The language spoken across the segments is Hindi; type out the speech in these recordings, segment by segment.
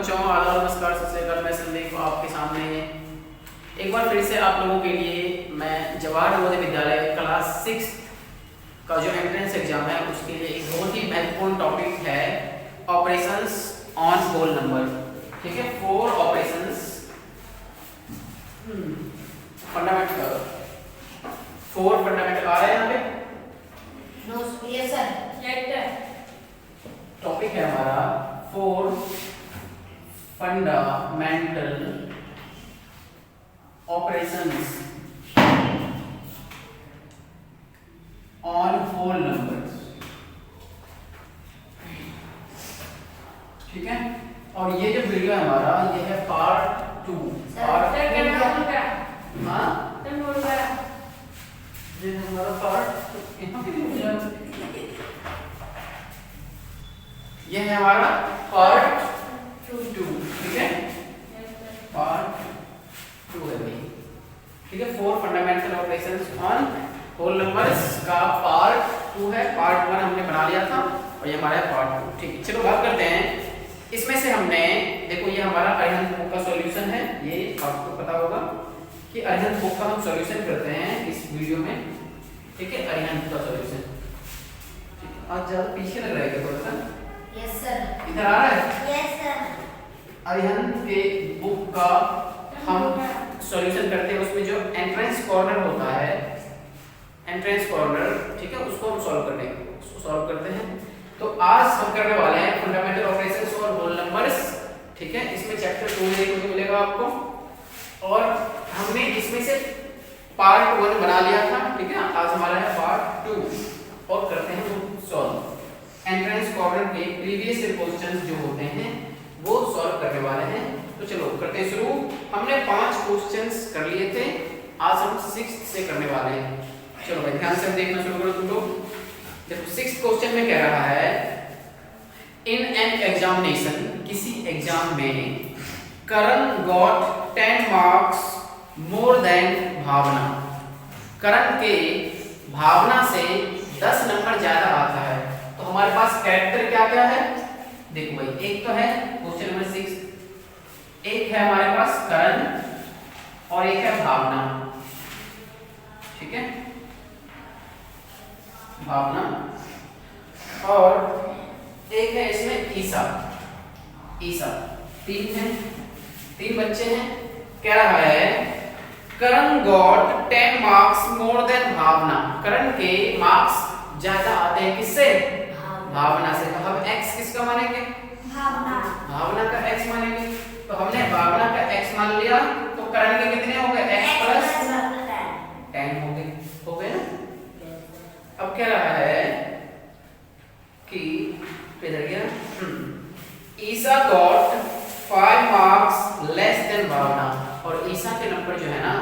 बच्चों, आदाब, नमस्कार, सत श्री अकाल। मैं संदीप आपके सामने एक बार फिर से आप लोगों के लिए मैं जवाहर नवोदय विद्यालय क्लास 6 का जो एंट्रेंस एग्जाम है उसके लिए एक बहुत ही महत्वपूर्ण टॉपिक है ऑपरेशंस ऑन होल नंबर। ठीक है, 4 ऑपरेशंस फंडामेंटल 4 फंडामेंटल आ रहे हैं यहाँ पे। No yes sir. टॉपिक है हमारा 4 fundamental operations on whole numbers. ठीक है, और ये जो वीडियो है हमारा ये है पार्ट 2। पार्ट ये हमारा पार्ट ये है हमारा पार्ट 2। ठीक है, पार्ट 2 है भाई। ठीक है, 4 fundamental operations on whole numbers का पार्ट 2 है। पार्ट 1 हमने बना लिया था और ये हमारा पार्ट 2। ठीक है, चलो बात करते हैं। इसमें से हमने देखो ये हमारा अरिहंत बुक का सॉल्यूशन है। ये आपको पता होगा कि अरिहंत बुक का हम सॉल्यूशन करते हैं इस वीडियो में। ठीक है, अरिहंत का सॉल्यूशन। ठीक है, आज ज्यादा पीछे लग रहा है क्या थोड़ा सा? Yes sir. इधर आ रहा है? Yes sir. अरिहंत के बुक का हम सॉल्यूशन करते हैं। उसमें जो एंट्रेंस कॉर्नर होता है, एंट्रेंस कॉर्नर, ठीक है, उसको हम सॉल्व करते हैं। तो आज हम करने वाले हैं फंडामेंटल ऑपरेशंस और होल नंबर्स। ठीक है, इसमें चैप्टर 2 देखने को मिलेगा आपको और हमने इसमें से पार्ट 1 बना लिया था। ठीक है, आज हमारा है पार्ट 2 और करते हैं वो सॉल्व। एंट्रेंस कॉर्नर के प्रीवियस क्वेश्चंस जो होते हैं वो सॉल्व करने वाले हैं। तो चलो करते हैं शुरू। हमने 5 क्वेश्चंस कर लिए थे, आज हम 6th से करने वाले हैं। चलो भाई ध्यान से देखना शुरू करो तुम लोग। देखो 6th क्वेश्चन में कह रहा है इन एन एग्जामिनेशन, किसी एग्जाम में करण गॉट 10 मार्क्स मोर देन भावना। करण के भावना से 10 नंबर ज्यादा आता है। तो हमारे पास कैरेक्टर क्या क्या है? देखो भाई, एक तो है क्वेश्चन नंबर 6, एक है हमारे पास करण और एक है भावना। ठीक है, भावना, और एक है इसमें ईसा। ईसा 3 है, 3 बच्चे हैं। कह रहा है करण गॉट 10 मार्क्स मोर देन भावना। करण के मार्क्स ज्यादा आते हैं किससे? भावना से। तो हम x किसका मानेंगे? भावना का x मानेंगे। तो हमने भावना का x मान लिया, तो करण के कितने हो गए? x प्लस 10 हो गए ना। अब कह रहा है कि इधर गया ईसा गॉट 5 मार्क्स लेस देन भावना। और ईसा के नंबर जो है ना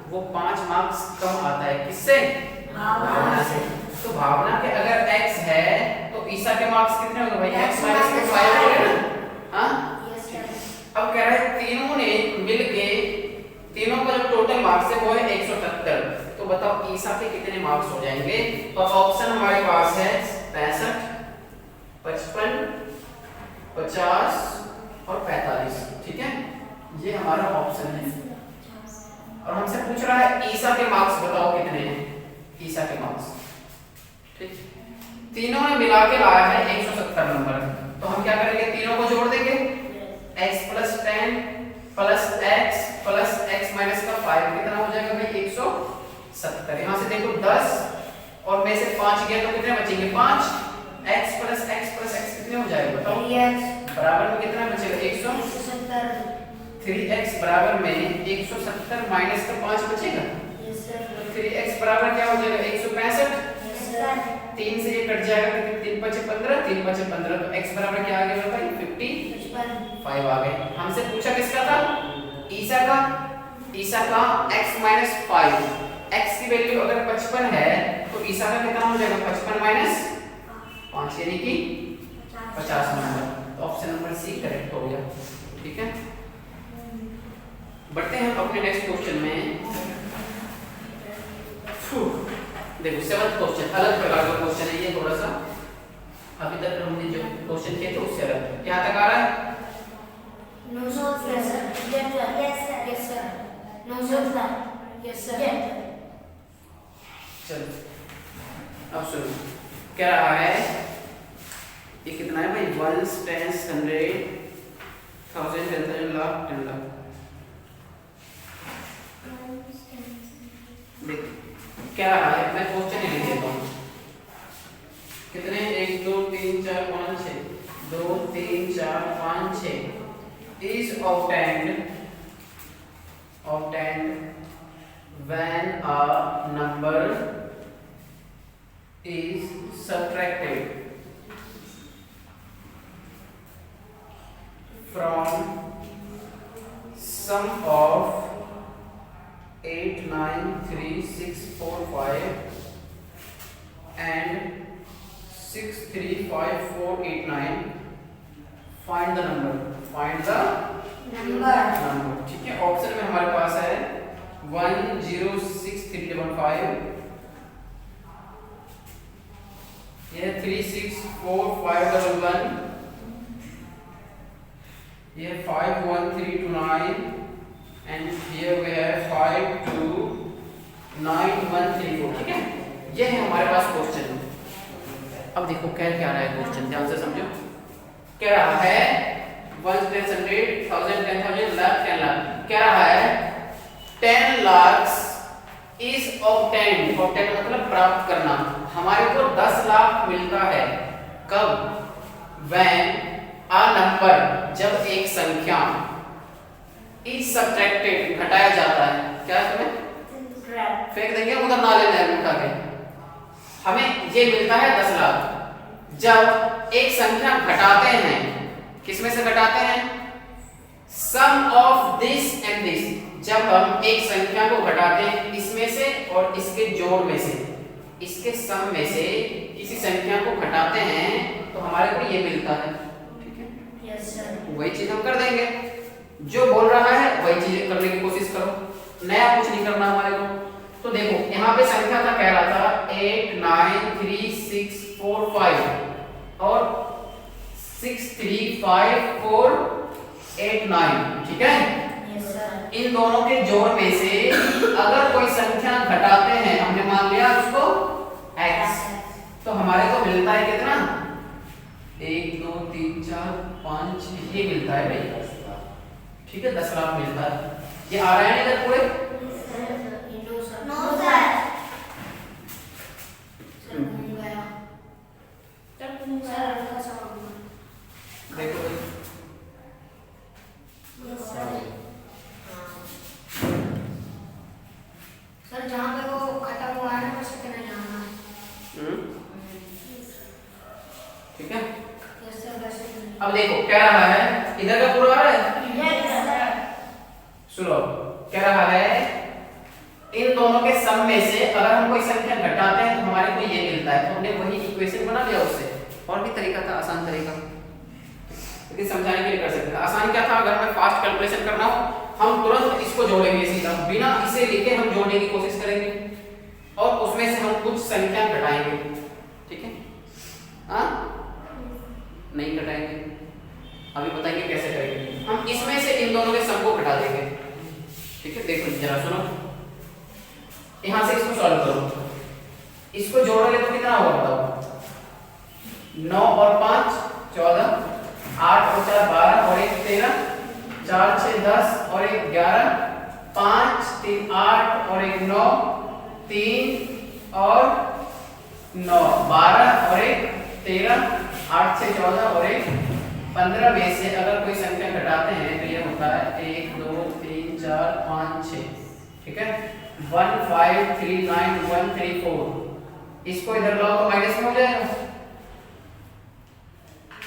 वो 5 मार्क्स कम आता है किससे? भावना से। तो भावना के अगर x है तो ईसा के मार्क्स कितने होंगे भाई? x माइनस 5 हो गए ना। हाँ, अब कह रहा है तीनों ने मिलके, तीनों का जो टोटल मार्क्स है वो है 170। तो बताओ ईसा के कितने मार्क्स हो जाएंगे? और ऑप्शन हमारे पास है 65, 55, 50 और 45। ठीक है, ये हमारा ऑप्शन है। और हमसे पूछ रहा है ईसा के मार्क्स बताओ कितने हैं? ईसा के मार्क्स, ठीक, तीनों ने मिला के लाया है 170 नंबर। तो हम क्या करेंगे? तीनों को जोड़ देंगे, x plus 10 plus x plus x minus का 5 कितना हो जाएगा भाई? 170। यहाँ से देखो 10 और में से 5 गया तो कितने बचेंगे? 5। x प्लस x कितने हो जाएगा बताओ? बराबर में कितना बचेगा? 170। 3x बराबर में 170 माइनस का 5 बचेगा। 3x बराबर क्या हो जाएगा? 165। 3 से ये कट जाएगा, 3 5 15, 3 5 15। तो x बराबर क्या आ गया भाई? 55 आ गए। हमसे पूछा किसका था? ईसा का। ईसा का x माइनस 5। x की वैल्यू अगर 55 है तो ईसा का कितना हो जाएगा? 55 माइनस 5 यानी कि 50 नंबर। तो ऑप्शन नंबर सी करेक्ट हो गया। ठीक है, बढ़ते हैं अपने नेक्स्ट क्वेश्चन में। देखो 7th क्वेश्चन अलग प्रकार का क्वेश्चन है ये, थोड़ा सा अभी तक हमने जो क्वेश्चन किए थे उससे अलग। यहाँ तक आ रहा है? नो सर यस सर चलो अब सुनो, क्या रहा है, ये कितना है भाई, ones, tens, hundred, thousand, 10,000, lakh, 10 lakh. देख क्या रहा है, मैं क्वेश्चन ही लिख देता हूँ। कितने, 1 2 3 4 5 6, 2 3 4 5 6 is obtained when a number is subtracted from sum of 8 9 3 6 4 5 and 6 3 5 4 8 9, find the number, ठीक है। ऑप्शन में हमारे पास है 106355, ये 364511, ये 51329 एंड हियर वी हैव 529134, ठीक है। ये है हमारे पास क्वेश्चन। अब देखो क्या रहा है क्वेश्चन, ध्यान से समझो। क्या रहा है, 1 10 100 1000 10,000 लाख 10 लाख, क्या रहा है 10 लाख इज ऑब्टेन्ड, ऑब्टेन्ड मतलब प्राप्त करना। हमारे को 10 लाख मिलता है कब, व्हेन अ नंबर, जब एक संख्या इज सब्ट्रैक्टेड, घटाया जाता है। क्या तुम्हें फेंक देंगे उधर, ना लेना है उठा के। हमें ये मिलता है 10 लाख जब एक संख्या घटाते हैं, किसमें से घटाते हैं, सम ऑफ दिस एंड दिस, जब हम एक संख्या को घटाते हैं इसमें से और इसके जोड़ में से, इसके सम में से किसी संख्या को घटाते हैं तो हमारे को ये मिलता है, ठीक है। यस सर, वही चीज हम कर देंगे, जो बोल रहा है वही चीज करने की कोशिश करो, नया कुछ नहीं करना हमारे को। तो देखो यहाँ पे संख्या था, कह रहा था 8 9 3 6 4 5 और 6 3 5 4 8 9, ठीक है। यस सर, इन दोनों के जोड़ में से अगर कोई संख्या घटाते हैं, हमने मान लिया उसको x, तो हमारे को मिलता है कितना, 1 2 3 4 5 6, ये मिलता है भाई, ठीक है। 10 लाख मिलता है। ये आ रहा है इधर पूरे, नो सर सर घूम गया सर हल्का सा देखो भाई, सर जहाँ पे वो खत्म हुआ है ना वैसे तो नहीं आना, ठीक है। यस सर वैसे तो नहीं। अब देखो क्या रहा है, इधर का पूरा आ रहा है, यस सर, सुनो क्या रहा है, इन दोनों के सम में से अगर हम कोई संख्या घटाते हैं तो हमारे को ये मिलता है। तो हमने वही इक्वेशन बना लिया उससे, और भी तरीका था, आसान तरीका, लेकिन समझाने के लिए कर सकते हैं। आसान क्या था, अगर हमें फास्ट कैलकुलेशन करना हो हम तुरंत इसको जोड़ेंगे सीधा, बिना इसे लिखे हम जोड़ने की कोशिश करेंगे और उसमें से हम कुछ संख्या घटाएंगे, ठीक है। हाँ नहीं घटाएंगे, अभी बताएंगे कैसे करेंगे। हम इसमें से इन दोनों के सम को घटा देंगे, ठीक है। देखो जरा सुनो, यहां से इसको सॉल्व करो, इसको जोड़ोगे तो कितना होगा बताओ, 9 और 5 14, 8 और 4 12 और 1 13, 4 6 10 और 1 11, 5 3 8 और 1 9, 3 और 9 12 और 1 13, 8 6 14 और 1 15 में से अगर कोई संख्या घटाते हैं तो ये होता है 1 2 3 4 5 6, ठीक है। 1 5 3 9 1 3 4, इसको इधर लाओ तो माइनस में हो जाएगा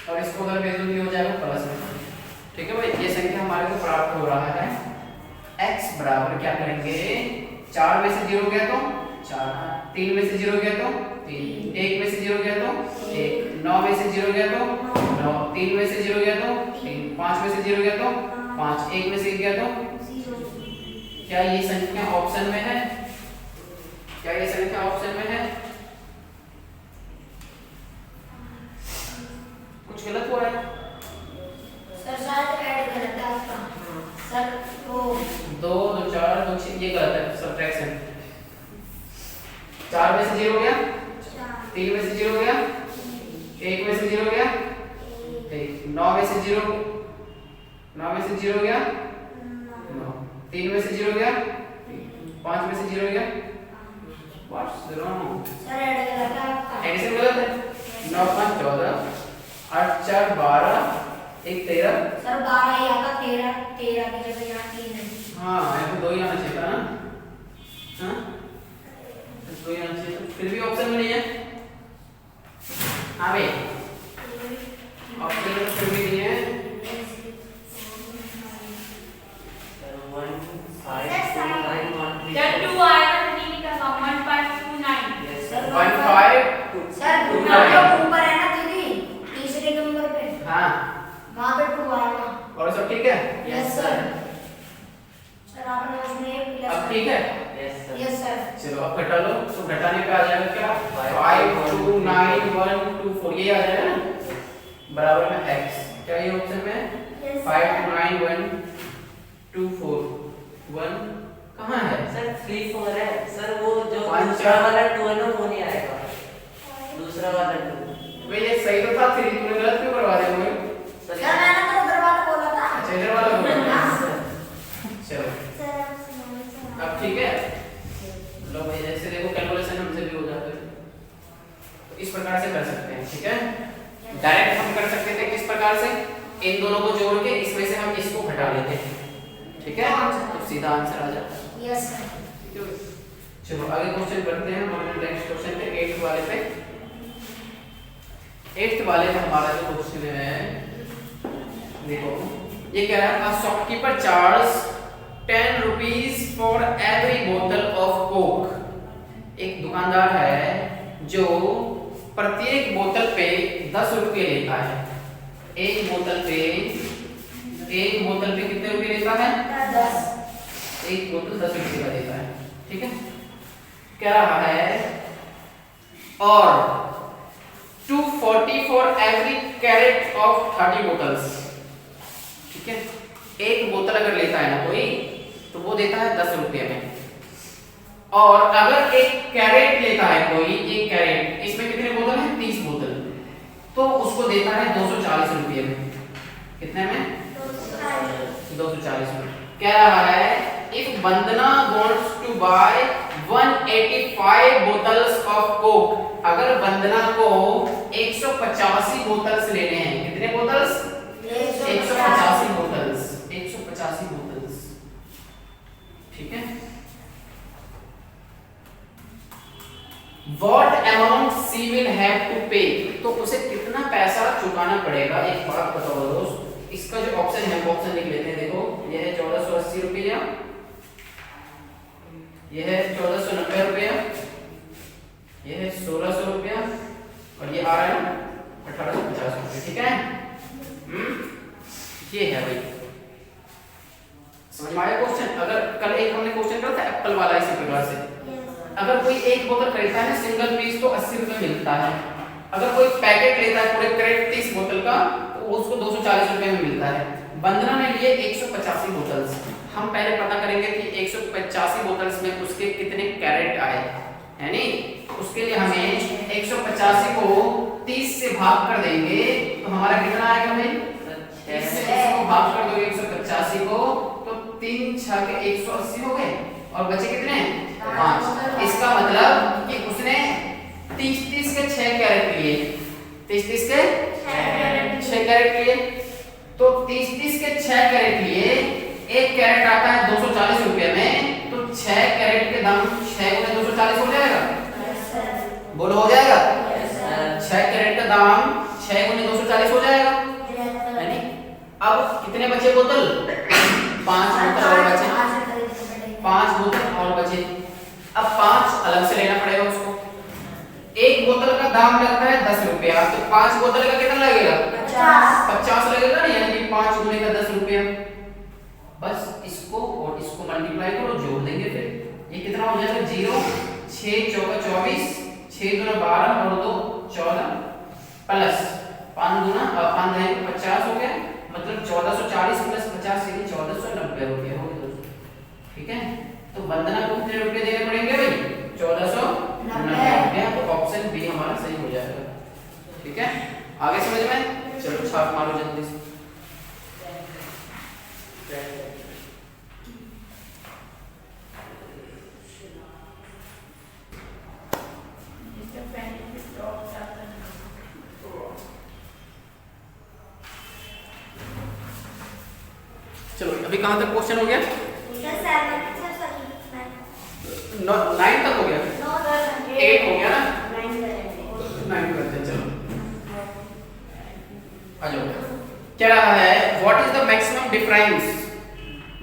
और इसको उधर भेज दो तो हो जाएगा प्लस में, ठीक है भाई। ये संख्या हमारे को प्राप्त हो रहा है। x बराबर क्या करेंगे, 4 में से 0 गया तो 4, 3 में से 0 गया तो 3, 1 में से 0 गया तो 1, 9 में से 0 गया तो 9, 3 में से 0 गया तो 3, 5 में से 0 गया तो 5, 1 में से गया तो। क्या ये संख्या ऑप्शन में है, क्या ये संख्या ऑप्शन में है, कुछ गलत हो रहा है सर शायद ऐड गलत है आपका सर, वो 2 2 4 2 ये गलत है, सब्ट्रैक्शन। 4 में से 0 गया, 3 में से 0 गया, 1 में से 0 गया, 9 में से 0, 9 में से 0 गया, 9, 3 में से 0 गया, 5 में से 0 गया। What's wrong? सर एडिशन गलत है। 9 5 14, 8 4 12, 1 13। सर 12 ही आता, 13 13 की जगह यहाँ 3 है। हाँ यहाँ पे 2 ही आना चाहिए था ना। हाँ 2 ही आना चाहिए था, फिर भी ऑप्शन में नहीं है। हाँ भाई ऑप्शन में फिर भी नहीं है। 1 5 2 आएगा तो नहीं निकलता। 1529 सर 1 5 सर 2 ऊपर है ना दीदी, तीसरे नंबर पे हाँ वहाँ पे 2 आएगा। और सब ठीक है? Yes sir. सर आपने उसमें एक प्लस अब ठीक है? Yes sir. चलो अब घटा लो, तो घटाने पे आ जाएगा क्या? 5 2 9 1 2 4, ये आ जाएगा ना बराबर में x। क्या ये ऑप्शन में है? 5 2 9 1 2 4 1 कहाँ है? सर 3 4 है सर, वो जो पाँच, दूसरा चार। वाला 2 है ना वो नहीं आएगा, दूसरा वाला 2। भाई ये सही तो था, 3 तूने गलत क्यों करवा दिया मुझे? सर मैंने तो उधर वाला बोला था। अच्छा इधर वाला बोला था। हाँ। चलो अब ठीक है। लो भाई जैसे देखो कैलकुलेशन हमसे भी हो जाता है, तो इस प्रकार से कर सकते हैं। ठीक है, डायरेक्ट हम कर सकते थे किस प्रकार से, इन दोनों को जोड़ के इसमें से हम इसको घटा लेते हैं। ठीक है, तो सीधा आंसर आ जाता है। Yes sir. चलो आगे क्वेश्चन करते हैं हम अपने नेक्स्ट क्वेश्चन पे, 8th वाले पे। 8th वाले में हमारा जो क्वेश्चन है देखो, ये कह रहा है a shopkeeper charge 10 rupees for every बोतल ऑफ कोक। एक दुकानदार है जो प्रत्येक बोतल पे 10 रुपये लेता है। एक बोतल पे कितने रुपए लेता है? 10। एक बोतल 10 रुपए का देता है। ठीक है, कह रहा है और 240 for every crate of 30 bottles. ठीक है, एक बोतल अगर लेता है ना कोई, तो वो देता है 10 रुपये में। और अगर एक कैरेट लेता है कोई, एक कैरेट, इसमें कितने बोतल है? 30 बोतल, तो उसको देता है 240 रुपये में। कितने में? 240 में। कह रहा है if Vandana wants to buy 185 bottles of Coke, अगर वंदना को 185 बोतल्स लेने हैं। कितने बोतल्स? 185 bottles, 185 bottles. ठीक है, What amount she will have to pay, तो उसे कितना पैसा चुकाना पड़ेगा। एक बात बताओ दोस्त, इसका जो ऑप्शन है वो ऑप्शन लिख लेते हैं। देखो यह है 1480 रुपया, यह है 1490 रुपया, यह है 1600 रुपया, और ये आ रहा है 1850 रुपये। ठीक है, ये है भाई, समझ में आया क्वेश्चन? अगर कल एक हमने क्वेश्चन करा था एप्पल वाला इसी प्रकार से, अगर कोई एक बोतल खरीदता है सिंगल पीस तो 80 रुपए मिलता है। अगर कोई पैकेट लेता है पूरे कैरेट 30 बोतल का, तो उसको 240 रुपए में मिलता है। वंदना ने लिए 185 बोतल्स। हम पहले पता करेंगे कि 185 बोतल्स में उसके कितने कैरेट आए, है नी? उसके लिए हमें 185 को 30 से भाग कर देंगे, तो हमारा कितना आएगा भाई? 30 से इसको भाग कर दोगे 185 को, तो 3 6 के 180 हो गए, और बचे कितने? 5। इसका मतलब कि उसने 30 के 6 कैरेट लिए, 30 के 6 कैरेट लिए, तो 30 के 6 कैरेट लिए। एक कैरेट आता है 240 रुपए में, तो 6 कैरेट के दाम 6 गुने 240 हो जाएगा। बोलो हो जाएगा? 6 कैरेट का दाम 6 गुने 240 हो जाएगा, है नी? अब कितने बचे बोतल? 5 बोतल और बचे, 5 बोतल और बचे। अब 5 अलग से लेना पड़ेगा उसको। एक बोतल का दाम लगता है 10 रुपया, तो 5 बोतल का कितना लगेगा? 50 लगेगा ना, यानी कि 5 गुने का 10 रुपया। बस इसको और इसको मल्टीप्लाई करो, जोड़ देंगे, फिर ये कितना हो जाएगा? 0 6 चौका 24, 6 दूना 12 और 2 14, प्लस 5 दूना 5 है 50 हो गया, मतलब 1440 प्लस 50 यानी 1490 रुपये हो गए दोस्तों। ठीक है, तो वंदना को कितने रुपए देने पड़ेंगे भाई? 1490 रुपया। तो ऑप्शन बी हमारा सही हो जाएगा। ठीक है, आगे समझ में? चलो छाप मारो जल्दी से। चलो अभी कहाँ तक क्वेश्चन हो गया? 9 तक हो गया, 8 हो गया ना, 9 करते हैं। चलो आ जाओ। क्या रहा है? What is the maximum difference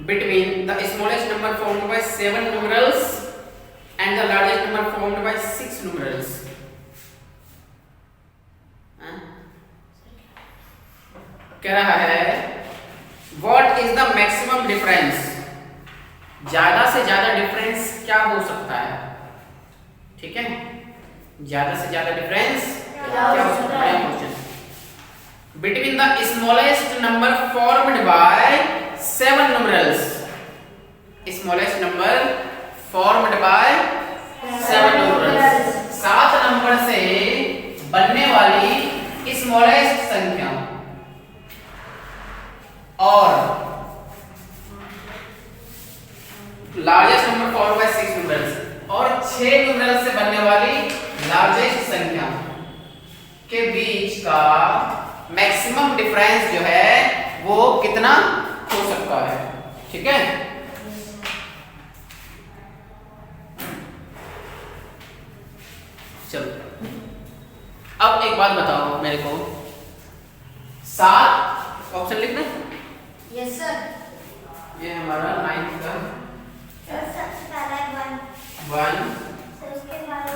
between the smallest number formed by 7 numerals and the largest number formed by 6 numerals? क्या रहा है? What is the maximum difference? ज्यादा से ज्यादा डिफरेंस क्या हो सकता है? ठीक है, ज्यादा से ज्यादा डिफरेंस क्या हो सकता है? Question between the smallest number formed by 7 numerals. Smallest number formed by 7 numerals. 7 number से बनने वाली स्मॉलेस्ट संख्या और largest number formed by 6 numerals और 6 numerals से बनने वाली लार्जेस्ट संख्या के बीच का मैक्सिमम डिफरेंस जो है वो कितना हो सकता है? ठीक है, चलो अब एक बात बताओ मेरे को, 7 ऑप्शन लिखना। Yes sir. ये हमारा 9 का सबसे पहला 1 सर, उसके बाद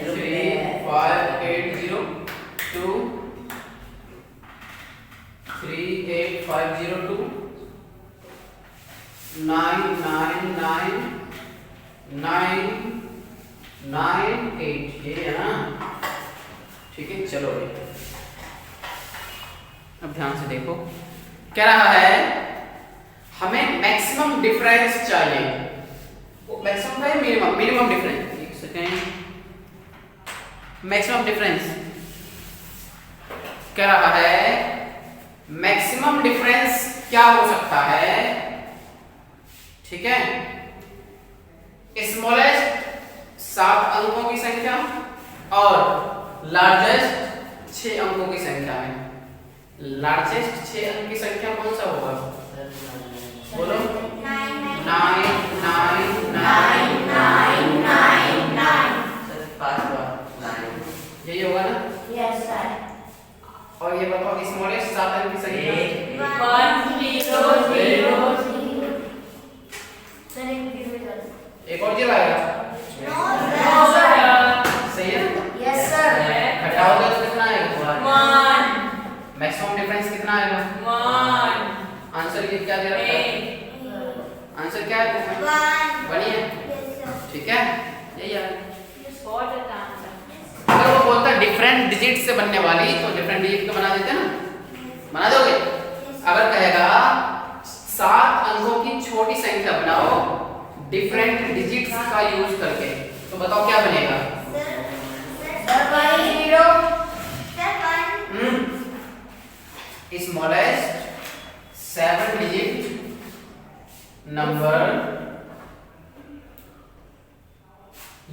3 5 8 0 2 3 8 5 0 2 9 9 9 9 9 8, ये है ना? ठीक है, चलो अब ध्यान से देखो। क्या रहा है? हमें मैक्सिमम डिफरेंस चाहिए। वो मैक्सिमम है मिनिमम? Minimum difference. एक सेकेंड, मैक्सिमम डिफरेंस क्या रहा है? मैक्सिमम डिफरेंस क्या हो सकता है? ठीक है, स्मॉलेस्ट 7 अंकों की संख्या और लार्जेस्ट 6 अंकों की संख्या में। लार्जेस्ट 6 अंक की संख्या कौन सा होगा? बोलो। 9 9 9 9 यही होगा ना? Yes sir. और ये बताओ स्मॉलेस्ट 7 अंक की संख्या? 1 0 0 सर, एक और जीरो आएगा। No sir. सही है ना? Yes sir. घटाओगे तो कितना आएगा? 1। मैक्सिमम डिफरेंस कितना आएगा? 1। आंसर ये क्या दे रखा है? आंसर क्या है? 1 बनी है। Yes sir. ठीक है, यही है। Spot the answer. अगर वो बोलता है डिफरेंट डिजिट से बनने वाली, तो डिफरेंट डिजिट का बना देते ना? बना दोगे? अगर कहेगा 7 अंकों की छोटी संख्या बनाओ डिफरेंट डिजिट्स का यूज करके, तो बताओ क्या बनेगा? Sir 0 sir 1 smallest 7 digit number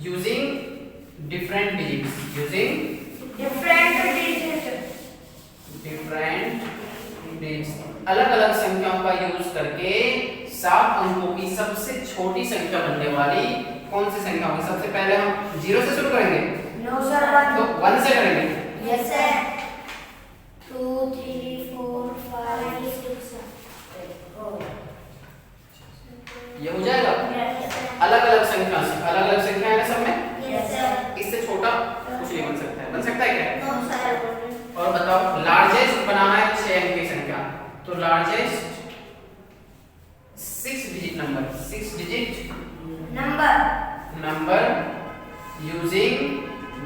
using different digits, using different digit. different digits, अलग अलग संख्याओं का यूज करके 7 अंकों की सबसे छोटी संख्या बनने वाली कौन सी संख्या होगी? सबसे पहले हम 0 से शुरू करेंगे। No sir 1। तो 1 से करेंगे। Yes sir. 2 3 4 5 6 ये हो जाएगा। Yes sir. अलग अलग संख्या से, अलग अलग संख्या है ना सब में? Yes sir. इससे छोटा कुछ नहीं बन सकता है। बन सकता है क्या? No sir. और बताओ लार्जेस्ट बनाना है 6 अंक की संख्या, तो largest 6 digit number, 6 digit number using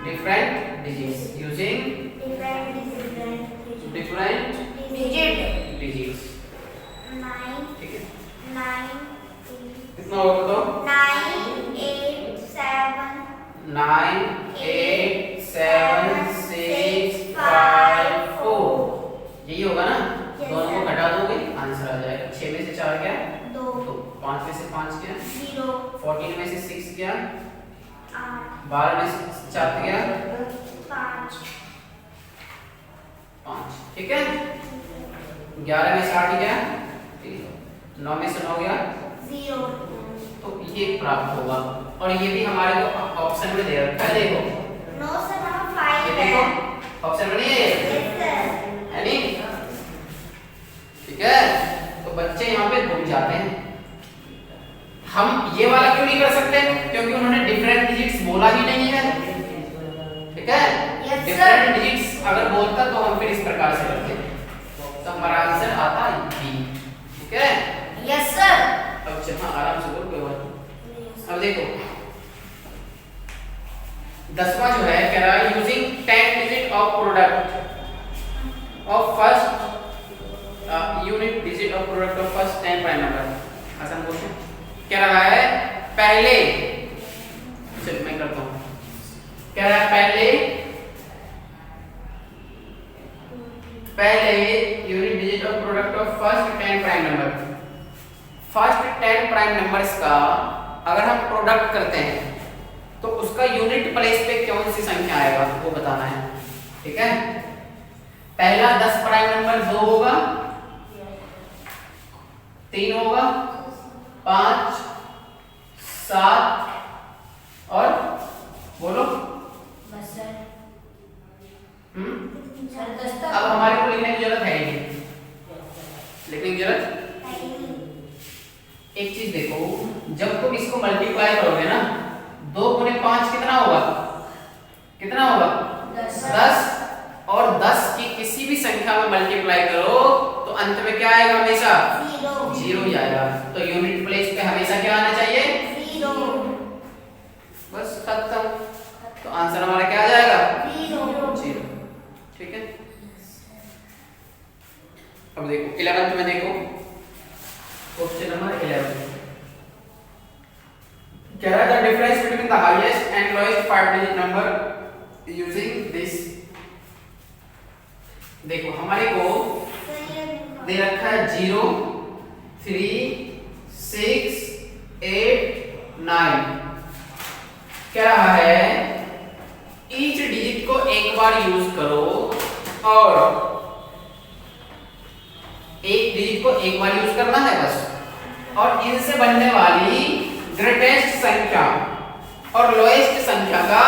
different digits, using different digit. Digits. 9 ठीक है, 9 कितना होगा बताओ? 9 8 7 6 5 4 यही होगा ना। Yes, दोनों को sir. घटा दोगे आंसर आ जाएगा। 6 में से 4 क्या? 2 2। 5 में से 5 क्या? 0 14 में से 6 क्या? 8 12 में से 7 क्या? 5 5। ठीक है। 11 में से 8 क्या? 9 में से 9 क्या? 0 तो ये प्राप्त होगा। और ये भी हमारे को ऑप्शन में दे रखा है, देखो 9 से 9 ये 5 देखो है। ऑप्शन में नहीं है ये? Yes, sir. है नहीं? ठीक है। तो बच्चे यहाँ पे घूम जाते हैं। हम ये वाला क्यों नहीं कर सकते? क्योंकि उन्होंने डिफरेंट डिजिट्स बोला ही नहीं है। ठीक है। Yes, sir. डिफरेंट डिजिट्स अगर बोलता तो हम फिर इस प्रकार से करते, तो हमारा आंसर आता बी। ठीक है। Yes, sir. अब चलना आराम से बोल, कोई बात नहीं। अब देखो 10वां जो है कह रहा है using 10 digit of product of first unit digit of product of first 10 prime number. आसान क्वेश्चन कह रहा है पहले, चलो मैं करता हूं। कह रहा है पहले unit digit of product of first 10 prime number. First 10 prime numbers का अगर हम प्रोडक्ट करते हैं तो उसका यूनिट प्लेस पे कौन सी संख्या आएगा वो बताना है। ठीक है। पहला 10 प्राइम नंबर 2 होगा, 3 होगा, 5 7 और बोलो बस सर। सर 10 अब हमारे को लिखने की जरूरत है ही नहीं, लिखने की जरूरत। एक चीज देखो, जब तुम इसको मल्टीप्लाई करोगे ना 2 गुने 5 कितना होगा? कितना होगा? 10। और 10 की किसी भी संख्या में मल्टीप्लाई करो तो अंत में क्या आएगा? हमेशा 0 ही आएगा। तो यूनिट प्लेस पे हमेशा क्या आना चाहिए? 0। बस खत्म। तो आंसर हमारा क्या आ जाएगा? 0। ठीक है। अब देखो 11th में देखो क्वेश्चन नंबर 11 कह रहा है the difference between the highest and lowest 5 digit number using this. देखो हमारे को दे रखा है 0 3 6 8 9। कह रहा है ईच डिजिट को एक बार यूज करो और एक डिजिट को एक बार यूज करना है बस, और इनसे बनने वाली ग्रेटेस्ट संख्या और लोएस्ट संख्या का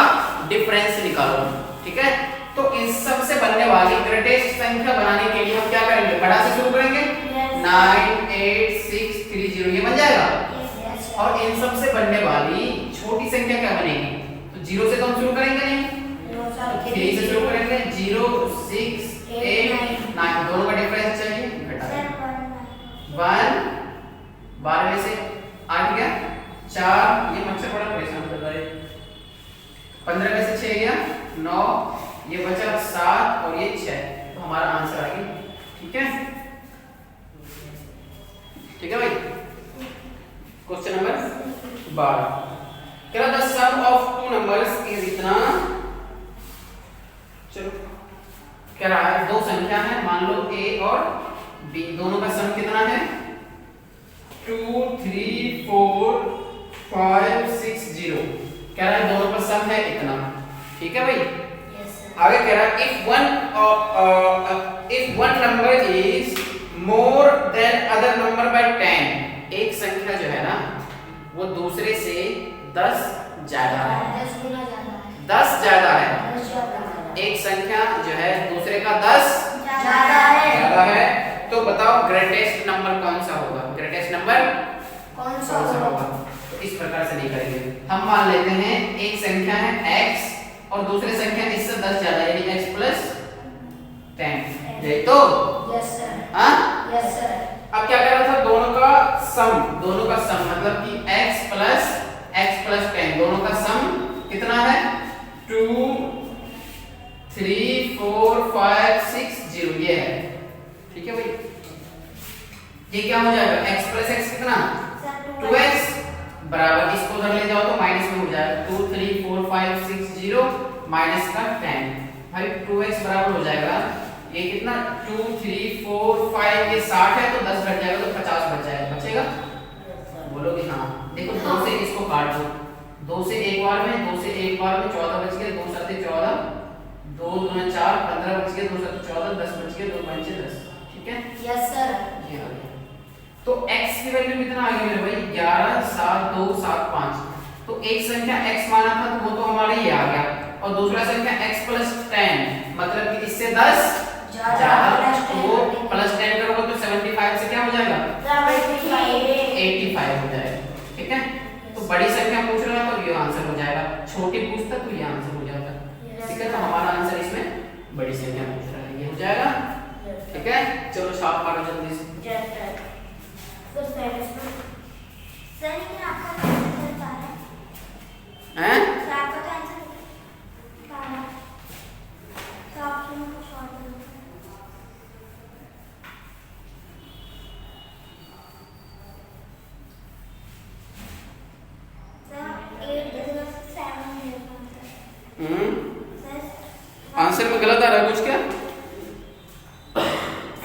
डिफरेंस निकालो। ठीक है। तो इन सब से बनने वाली ग्रेटेस्ट संख्या बनाने के लिए हम क्या करेंगे? बड़ा से शुरू करेंगे। 9 8 6 3 0 ये बन जाएगा। और इन सब से बनने वाली छोटी संख्या क्या बनेगी? तो 0 से तो हम शुरू करेंगे नहीं, तो 3 से शुरू करेंगे। 0 6 8 9 दोनों का डिफरेंस चाहिए, घटा 1 12 में से 8 गया 4, ये मच्छर बड़ा परेशान कर रहा है। 15 में से 6 गया 9, ये बचा 7 और ये 6। तो हमारा आंसर आ गया। ठीक है। ठीक है भाई। क्वेश्चन नंबर 12 क्या the sum of 2 numbers is इतना। चलो कह रहा है 2 संख्या है, मान लो a और b, दोनों का सम कितना है? 2 3 4 5 6 0। कह रहा है दोनों का सम है इतना। ठीक है भाई। आगे कह रहा है if one number is more than other number by 10, एक संख्या जो है ना वो दूसरे से 10 ज्यादा है। 10 ज्यादा है। एक संख्या जो है दूसरे का 10 ज्यादा है। तो बताओ ग्रेटेस्ट नंबर कौन सा होगा? ग्रेटेस्ट नंबर कौन सा होगा? तो इस प्रकार से नहीं करेंगे। हम मान लेते हैं एक संख्या है x और दूसरी संख्या इससे 10 ज्यादा यानी x प्लस 10। यही तो? Yes sir. हाँ? Yes sir. अब क्या कर रहा था? दोनों का सम मतलब कि x प्लस 10 दोनों का सम कितना है? 2 3 4 5 6 0 ये है। ठीक है भाई। ये क्या हो जाएगा? x प्लस x कितना? 2x बराबर इसको उधर ले जाओ तो माइनस में हो जाएगा 2 3 4 5 6 0 माइनस का 10 भाई 2x बराबर हो जाएगा ये कितना 2 3 4 5 ये 60 है तो 10 घट जाएगा तो 50 बच जाएगा बचेगा बोलोगे हाँ देखो 2 से इसको काट दो 2 से एक बार में 2 से एक बार में 14 बच गए 2 7 14 2 2 4 15 बच गए 2 7 14 10 बच गए 2 5 10 ठीक है यस सर ये आ गया तो x की वैल्यू कितना आ गई मेरे भाई 11 7 2 7 5 तो एक संख्या x माना था तो वो तो हमारे ये आ गया और दूसरा संख्या x प्लस 10 मतलब कि इससे 10 ज्यादा तो प्लस 10 करोगे तो 75 से क्या हो जाएगा 85 हो जाएगा ठीक है तो बड़ी संख्या पूछ रहा है तो ये आंसर हो जाएगा छोटी पूछता तो ये आंसर हो जाएगा ठीक है तो हमारा आंसर इसमें बड़ी संख्या पूछ रहा है ये हो जाएगा ठीक है चलो छाप मारो जल्दी से सर लेकिन आपका आंसर क्या है हैं सर आपका तो आंसर क्या है तो आप क्यों कुछ और बोलते हैं सर 8 जगह 7 मेरे पास सर आंसर में गलत आ रहा है कुछ क्या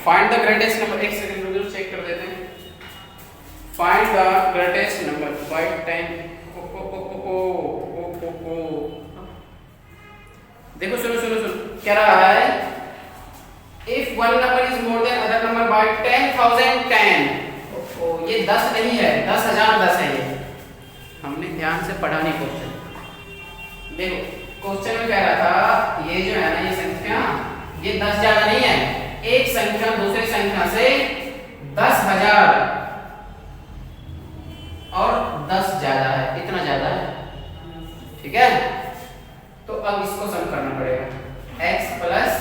फाइंड द ग्रेटेस्ट नंबर एक सेकंड रुक जाओ चेक कर देते हैं find the greatest number by 10 देखो सुनो क्या रहा है if one number is more than other number by 10,010 ये 10 नहीं है 10,010 है ये हमने ध्यान से पढ़ा नहीं क्वेश्चन देखो क्वेश्चन में कह रहा था ये जो है ना ये संख्या ये 10 ज्यादा नहीं है एक संख्या दूसरे संख्या से 10,000 और 10 ज्यादा है इतना ज्यादा है ठीक है तो अब इसको सम करना पड़ेगा x प्लस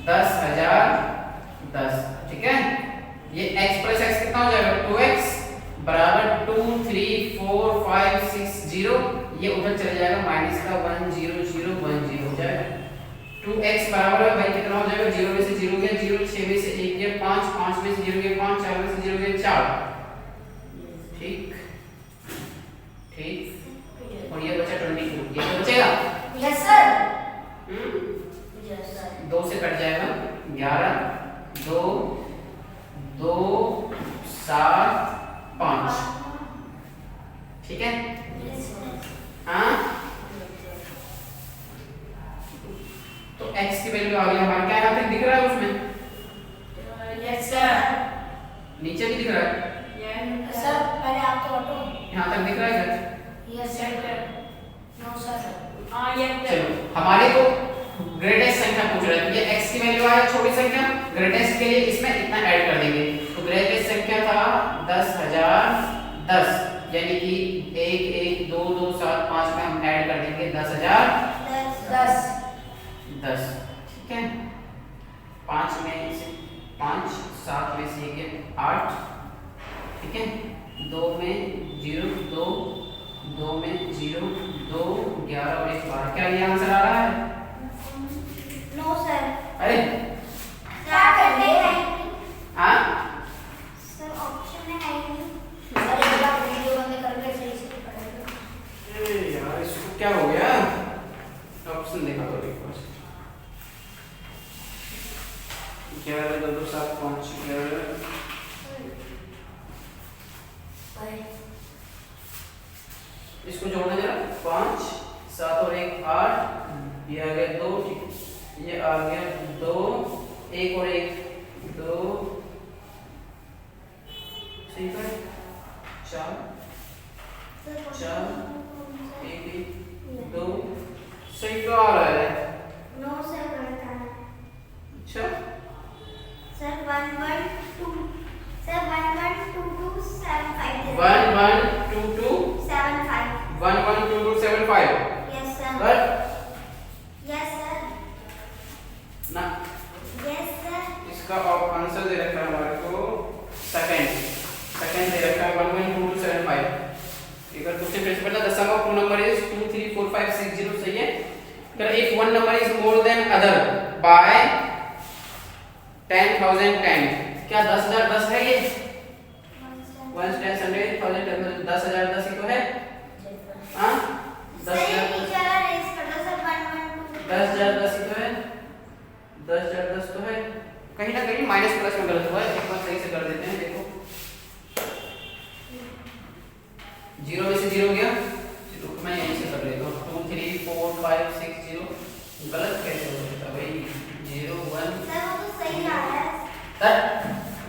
10,010 ठीक है ये x प्लस x कितना हो जाएगा 2x बराबर 2 3 4 5 6 0 ये उधर चले जाएगा माइनस का 1 0 0 1 0 हो जाएगा 2x बराबर है भाई कितना हो जाएगा 0 में से 0 गया 0 6 में से 1 गया 5 5 में से 0 गया 5 4 में से 0 गया 4 ठीक ठीक और ये बचा 22 ये तो बचेगा यस सर यस सर 2 से कट जाएगा 11 2 2 7 5 ठीक है हाँ तो x की वैल्यू आ गई हमारा क्या यहाँ तक दिख रहा है उसमें यस सर नीचे भी दिख रहा है सर पहले आप तो ऑटो यहाँ तक दिख रहा है क्या यस सर नो सर चलो हमारे को ग्रेटेस्ट संख्या पूछ रहा है ये x की वैल्यू है छोटी संख्या ग्रेटेस्ट के लिए इसमें इतना ऐड कर देंगे तो ग्रेटेस्ट संख्या था 10,010 यानी कि 1 1 2 2 7 5 में हम ऐड कर देंगे 10,010 10 ठीक है 5 में से 5 7 में से 1 8 ठीक है 2 में 0 2 2 में 0 2 11 और 1 12 क्या ये आंसर आ रहा है नो सर अरे क्या करते हैं हाँ सर ऑप्शन में है ही नहीं सर एक बार वीडियो बंद करके सही से पढ़ेगा ए यार इसको क्या हो गया ऑप्शन देखा तो एक बार 11 2 2 7 5 11 इसको जोड़ना जरा 5 7 और 1 8 ये आ गया 2 ठीक ये आ गया 2 1 और 1 2 ठीक है 4 4 1 1 2 सही तो आ रहा है नो सर गलत आ रहा है अच्छा sir 1 1 2 sir 1 1 2 2 7 5 1 1 2 2 7 5 1 1 2 2 7 5 yes sir but yes sir ना यस सर इसका आंसर दे रखा है हमारे को सेकंड दे रखा है 1 1 2 2 7 5 एक बार क्वेश्चन फिर से पढ़ना the sum of two number is 2 3 4 5 6 0 सही है फिर if one number is more than other by 10,010 क्या 10,010 है ये 1 10 100 1000 10,000 10 ही तो है। हाँ 10,000 10,000 10 ही तो है। 10,000 10 तो है। कहीं ना कहीं माइनस प्लस में गलत हुआ है, एक बार सही से कर देते हैं। देखो 0 में से 0 गया, 0 मैं यहीं से कर लेता हूँ। 2 3 4 5 6 0 गलत कैसे हो सकता भाई? 0 1 सर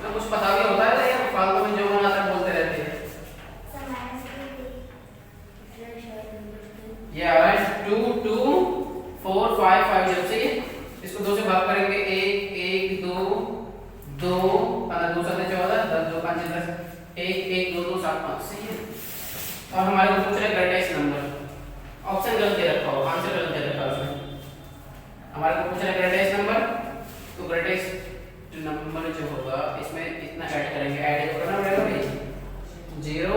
मैं कुछ पता भी होता है ना यार, फालतू में जो मन आता है बोलते रहते हैं। ये आ रहा है 2 2 4 5 5 जब से इसको 2 से भाग करेंगे 1 1 2 2 2 7 14 10 2 5 10 1 1 2 2 7 5 सही है। और हमारे को पूछ रहा है ग्रेटेस्ट नंबर, ऑप्शन गलत दे रखा हो, आंसर गलत दे रखा है उसमें। हमारे को पूछ रहा है ग्रेटेस्ट नंबर, तो ग्रेटेस्ट नंबर जो होगा इसमें इतना ऐड करेंगे, ऐड जो करना पड़ेगा भाई। 0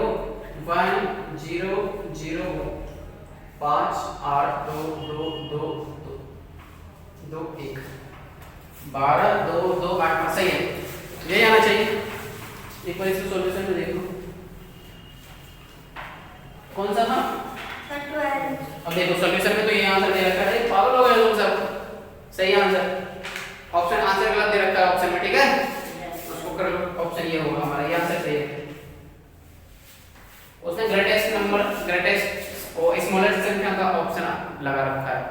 1 0 0 5 8 2 2 2 2 1 12 2 2 8 5 सही है, यही आना चाहिए। एक बार इसको सॉल्यूशन में देखो कौन सा था। अब देखो सॉल्यूशन में तो ये आंसर दे रखा है, पागल हो गए लोग सब। सही आंसर ऑप्शन, आंसर गलत दे रखा है ऑप्शन में, ठीक है उसको कर लो। ऑप्शन ये होगा हमारा, ये आंसर सही है। उसने ग्रेटेस्ट नंबर, ग्रेटेस्ट और स्मॉलेस्ट संख्या का ऑप्शन लगा रखा है।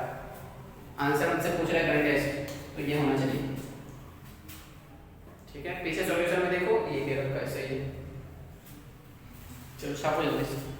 आंसर हमसे पूछ रहा है ग्रेटेस्ट, तो ये होना चाहिए, ठीक है। पीछे सॉल्यूशन में देखो ये दे रखा है, सही है। चलो छापो जल्दी से।